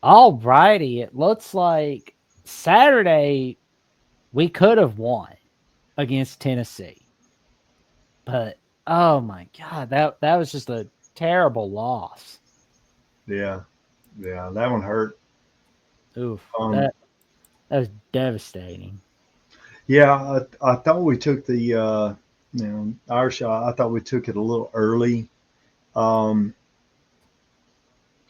All righty. It looks like Saturday we could have won against Tennessee, but oh my god, that was just a terrible loss. Yeah, yeah, that one hurt. Oof, Um, that was devastating. yeah, I thought we took the our shot. I thought we took it a little early. Um,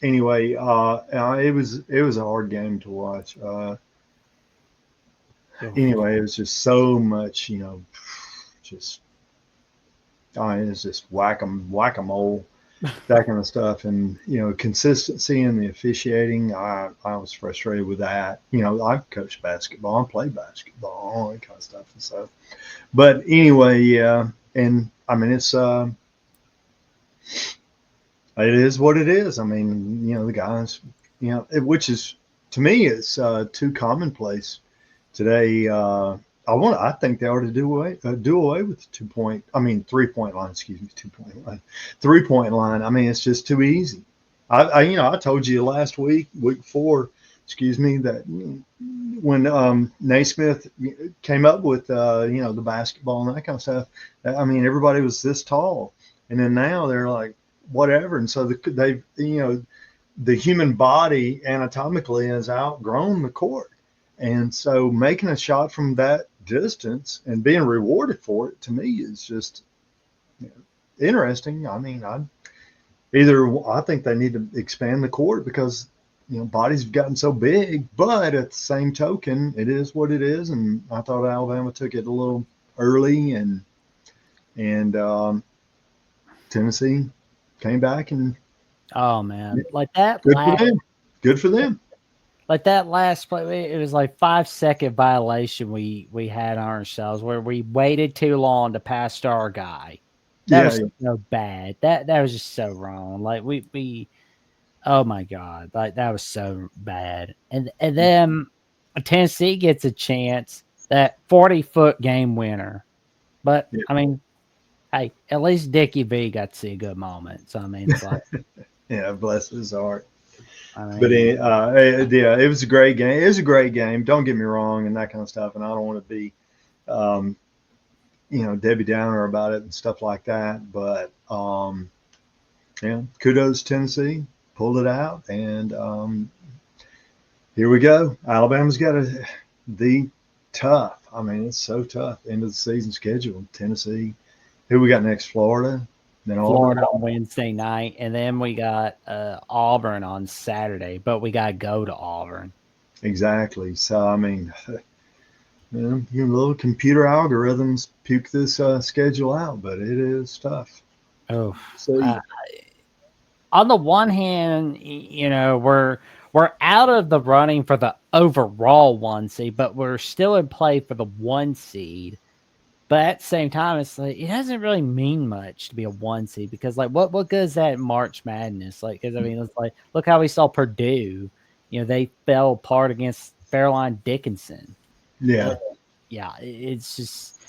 anyway, it was a hard game to watch. Oof. Anyway, it was just so much, just it's just whack a mole, that kind of stuff, and consistency in the officiating. I was frustrated with that. I've coached basketball and played basketball, all that kind of stuff, and so. But anyway, yeah, and I mean it is what it is. I mean, the guys, which is to me it's too commonplace today. I think they ought to do away with the 2 point. I mean 3 point line. Excuse me, 2 point line, 3 point line. I mean it's just too easy. I told you last week before, excuse me, that when Naismith came up with the basketball and that kind of stuff. I mean everybody was this tall, and then now they're like whatever, and so the human body anatomically has outgrown the court. And so making a shot from that distance and being rewarded for it to me is just interesting. I mean, I think they need to expand the court because bodies have gotten so big, but at the same token, it is what it is. And I thought Alabama took it a little early, and Tennessee came back and Oh man, like that good for last them. Good for them. like that last play, it was like 5 second violation we had on ourselves where we waited too long to pass to our guy. That Yeah, was so bad. That was just so wrong. Like we oh my god, like that was so bad. And then Tennessee gets a chance, that 40-foot game winner. But yeah, I mean, hey, at least Dickie V got to see a good moment. So I mean, it's like yeah. Bless his heart. I But mean, yeah, it was a great game. It was a great game. Don't get me wrong, and that kind of stuff. And I don't want to be, um, Debbie Downer about it and stuff like that. But yeah, kudos Tennessee, pulled it out, and here we go. Alabama's got the tough. I mean, it's so tough end of the season schedule. Tennessee. Who we got next? Florida, then Auburn. Florida on Wednesday night, and then we got Auburn on Saturday. But we got to go to Auburn. Exactly. So I mean, your little computer algorithms puke this schedule out, but it is tough. Oh, See, on the one hand, we're out of the running for the overall 1 seed, but we're still in play for the 1 seed. But at the same time, it's like it doesn't really mean much to be a 1 seed because, like, what good is that in March Madness? Like, because I mean, it's like look how we saw Purdue. They fell apart against Fairleigh Dickinson. Uh, yeah, yeah, it's just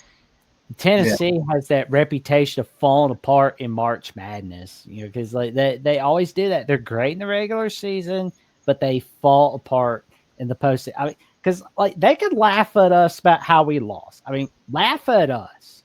yeah, Tennessee has that reputation of falling apart in March Madness, because like they always do that. They're great in the regular season, but they fall apart in the post. I mean, because like they could laugh at us about how we lost. I mean, laugh at us,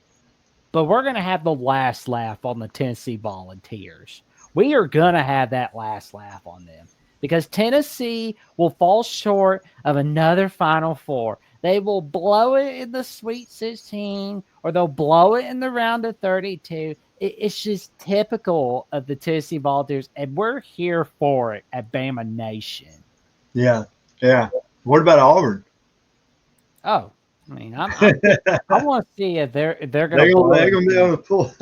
but we're gonna have the last laugh on the Tennessee Volunteers. We are gonna have that last laugh on them because Tennessee will fall short of another Final Four. They will blow it in the Sweet 16 or they'll blow it in the round of 32. It's just typical of the Tennessee Volunteers, and we're here for it at Bama Nation. yeah, yeah. What about Auburn? Oh, I mean, they're I want to see if they're gonna gonna blow they're it gonna be again. able to pull.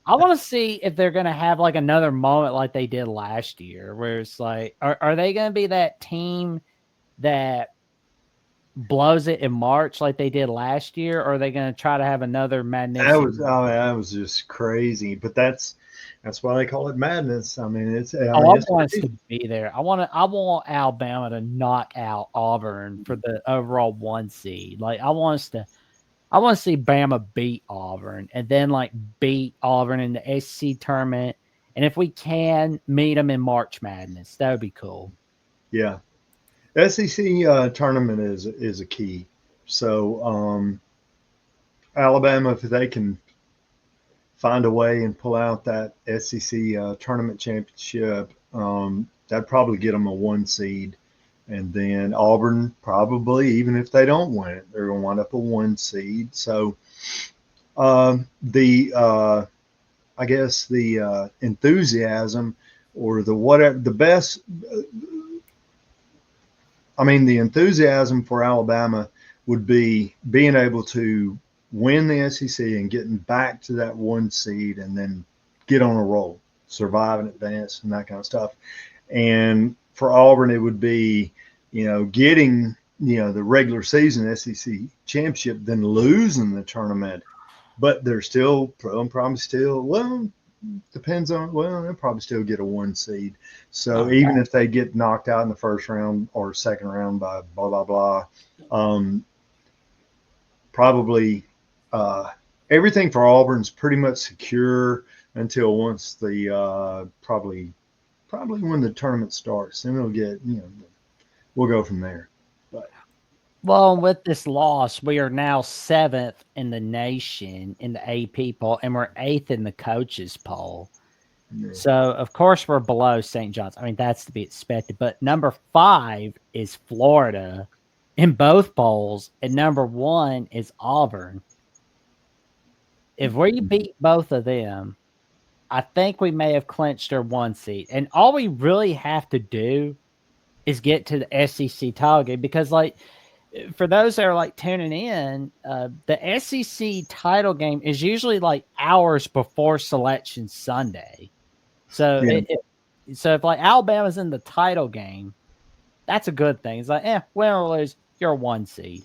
I want to see if they're going to have like another moment like they did last year, where it's like, are they going to be that team that blows it in March like they did last year, or are they going to try to have another magnificent? That was just crazy. But that's why they call it madness. I Oh, mean I it's want us to crazy. be there. I want Alabama to knock out Auburn for the overall 1 seed. Like I want to see Bama beat Auburn and then like beat Auburn in the SEC tournament. And if we can meet them in March Madness, that would be cool. Yeah. SEC tournament is a key. So Alabama, if they can find a way and pull out that SEC tournament championship, that'd probably get them a 1 seed. And then Auburn, probably, even if they don't win it, they're going to wind up a 1 seed. So the I guess the enthusiasm or the whatever the best. I mean, the enthusiasm for Alabama would be being able to win the SEC and getting back to that 1 seed and then get on a roll, survive and advance and that kind of stuff. And for Auburn, it would be, getting, the regular season SEC championship, then losing the tournament. But they're still probably still, well, depends on, well, they'll probably still get a 1 seed. So even if they get knocked out in the first round or second round by blah blah blah, probably everything for Auburn's pretty much secure until once the probably when the tournament starts. Then we'll get, we'll go from there. But Well, with this loss, we are now 7th in the nation in the AP poll, and we're 8th in the coaches poll. yeah. So, of course, we're below St. John's. I mean, that's to be expected. But number 5 is Florida in both polls, and number 1 is Auburn. If we beat both of them, I think we may have clinched our 1 seed. And all we really have to do is get to the SEC title game because, like, for those that are like tuning in, the SEC title game is usually like hours before Selection Sunday. So, Yeah. so if like Alabama's in the title game, that's a good thing. It's like, win or lose, you're a 1 seed.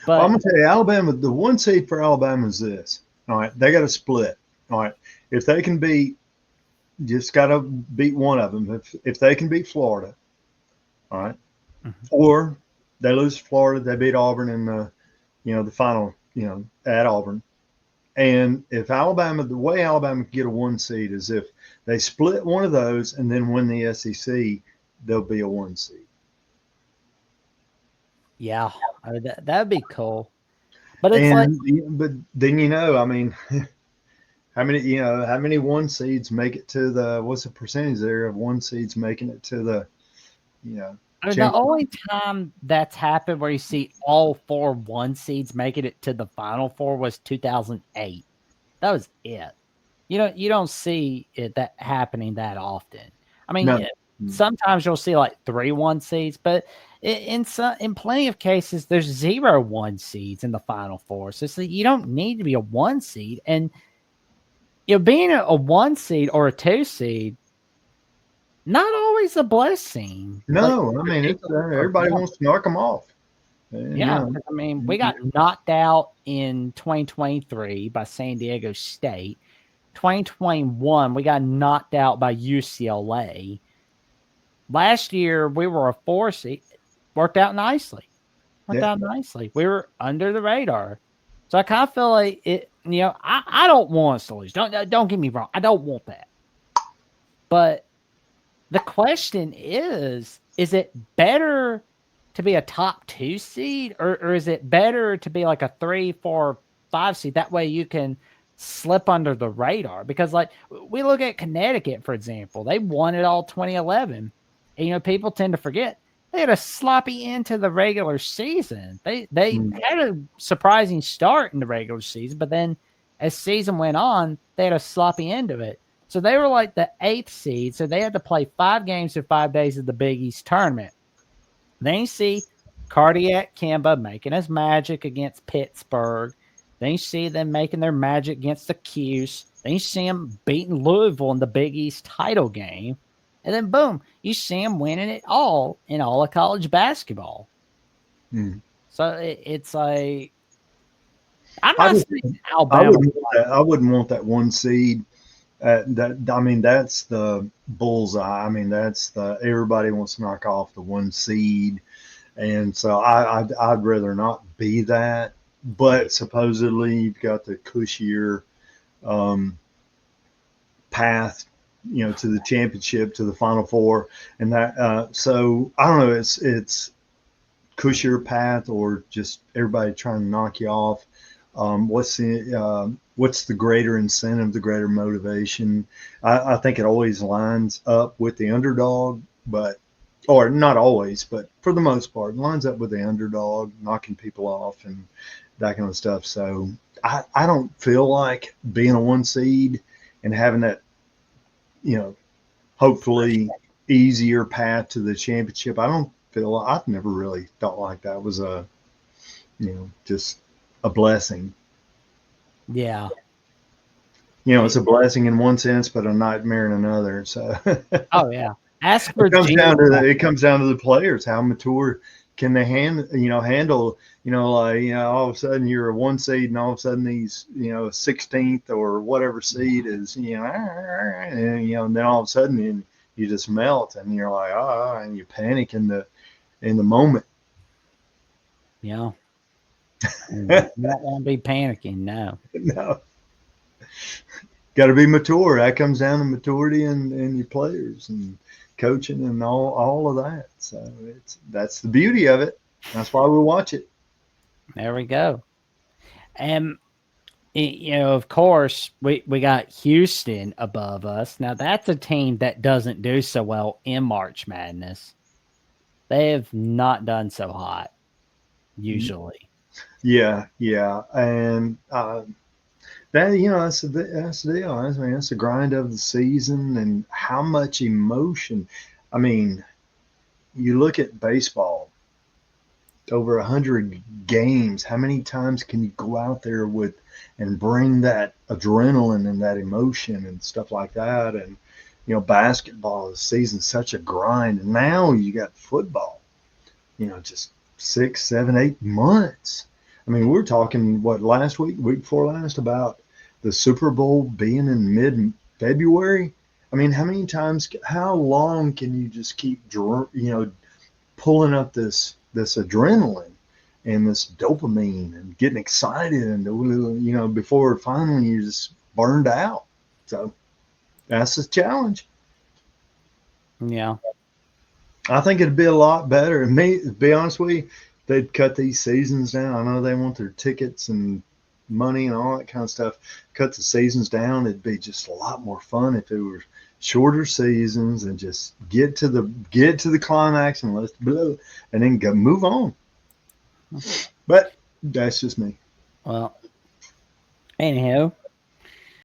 But I'm gonna tell you, Alabama, the 1 seed for Alabama is this. All right, they got to split. All right, if they can beat, just got to beat one of them. If they can beat Florida, all right, or they lose to Florida, they beat Auburn in the, the final, at Auburn. And if Alabama, the way Alabama can get a 1 seed is if they split one of those and then win the SEC, they'll be a 1 seed. yeah, I mean, that'd be cool. But it's like, But then I mean, how many 1 seeds make it to the, what's the percentage there of 1 seeds making it to the, I mean, the only time that's happened where you see all 4 1 seeds making it to the Final Four was 2008. That was it. You don't see it that happening that often. I mean, No. sometimes you'll see like 3 1 seeds, but in plenty of cases, there's 0 1 seeds in the Final Four. So you don't need to be a 1 seed, and being a 1 seed or a 2 seed, not always a blessing. No, Like, I mean, it's, everybody wants to knock them off. Yeah, I mean, we got knocked out in 2023 by San Diego State. 2021, we got knocked out by UCLA. Last year, we were a 4 seed. Worked out nicely. We were under the radar. So I kind of feel like it. I don't want us to lose. Don't get me wrong. I don't want that. But the question is it better to be a top 2 seed, or is it better to be like a 3, 4, 5 seed? That way you can slip under the radar. Because like we look at Connecticut, for example, they won it all 2011. And, people tend to forget they had a sloppy end to the regular season. They had a surprising start in the regular season, but then as season went on, they had a sloppy end of it. So they were like the 8th seed. So they had to play 5 games in 5 days of the Big East tournament. Then you see Cardiac Kimba making his magic against Pittsburgh. Then you see them making their magic against the Cuse. Then you see them beating Louisville in the Big East title game. And then, boom, you see them winning it all in all of college basketball. So it's like, I'm not saying Alabama. I wouldn't want that 1 seed. I mean, that's the bullseye. I mean, that's everybody wants to knock off the 1 seed. And so I'd rather not be that. But supposedly you've got the cushier path to the championship, to the Final Four, and that. So I don't know. It's cushier path or just everybody trying to knock you off. What's the greater incentive, the greater motivation? I think it always lines up with the underdog, or not always, but for the most part, lines up with the underdog, knocking people off and that kind of stuff. So I don't feel like being a 1 seed and having that, hopefully easier path to the championship. I've never really felt like that was just a blessing. Yeah. It's a blessing in one sense, but a nightmare in another. So Oh yeah. Ask it comes Virginia. down to the players. How mature can they handle, all of a sudden you're a 1 seed and all of a sudden these, 16th or whatever seed is, and then all of a sudden you just melt and you're like, and you panic in the moment. Yeah. You don't want to be panicking, no. No. Got to be mature. That comes down to maturity and your players and coaching and all of that. So that's the beauty of it. That's why we watch it. There we go. And of course, we got Houston above us. Now that's a team that doesn't do so well in March Madness. They have not done so hot usually. Yeah, and that that's the deal. I mean, that's the grind of the season and how much emotion. I mean, you look at baseball, over 100 games. How many times can you go out there and bring that adrenaline and that emotion and stuff like that? And basketball, the season's such a grind, and now you got football. Just 6, 7, 8 months. I mean, we're talking last week before last, about the Super Bowl being in mid-February. I mean, how long can you just keep, pulling up this adrenaline and this dopamine and getting excited and, before finally you're just burned out. So that's the challenge. Yeah. I think it'd be a lot better. And to be honest with you, they'd cut these seasons down. I know they want their tickets and money and all that kind of stuff. Cut the seasons down. It'd be just a lot more fun if it were shorter seasons and just get to the climax and let's blow and then move on. But that's just me. Well, anyhow,